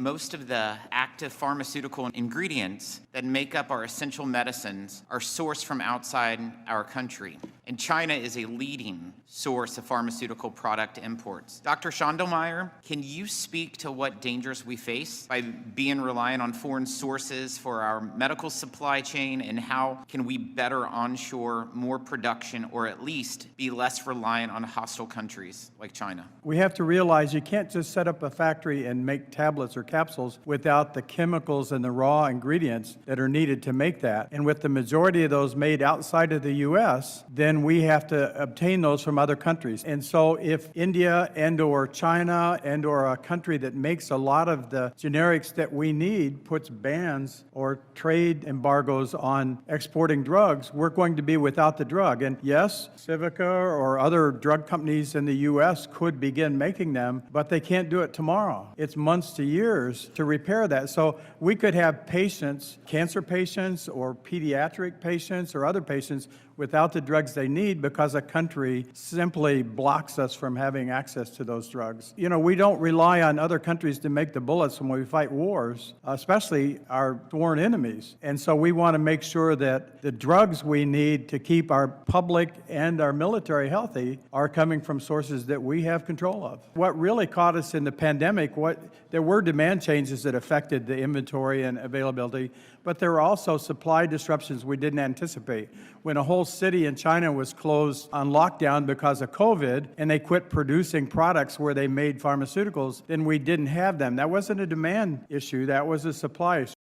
Most of the active pharmaceutical ingredients that make up our essential medicines are sourced from outside our country. And China is a leading source of pharmaceutical product imports. Dr. Schondelmeyer, can you speak to what dangers we face by being reliant on foreign sources for our medical supply chain, and how can we better onshore more production, or at least be less reliant on hostile countries like China? We have to realize you can't just set up a factory and make tablets or capsules without the chemicals and the raw ingredients that are needed to make that. And with the majority of those made outside of the U.S., then we have to obtain those from other countries. And so if India and or China and or a country that makes a lot of the generics that we need puts bans or trade embargoes on exporting drugs, we're going to be without the drug. And yes, Civica or other drug companies in the U.S. could begin making them, but they can't do it tomorrow. It's months to years to repair that. So we could have patients, cancer patients or pediatric patients or other patients, without the drugs they need because a country simply blocks us from having access to those drugs. You know, we don't rely on other countries to make the bullets when we fight wars, especially our foreign enemies. And so we want to make sure that the drugs we need to keep our public and our military healthy are coming from sources that we have control of. What really caught us in the pandemic, there were demand changes that affected the inventory and availability, but there were also supply disruptions we didn't anticipate. When a whole city in China was closed on lockdown because of COVID, and they quit producing products where they made pharmaceuticals, then we didn't have them. That wasn't a demand issue, that was a supply issue.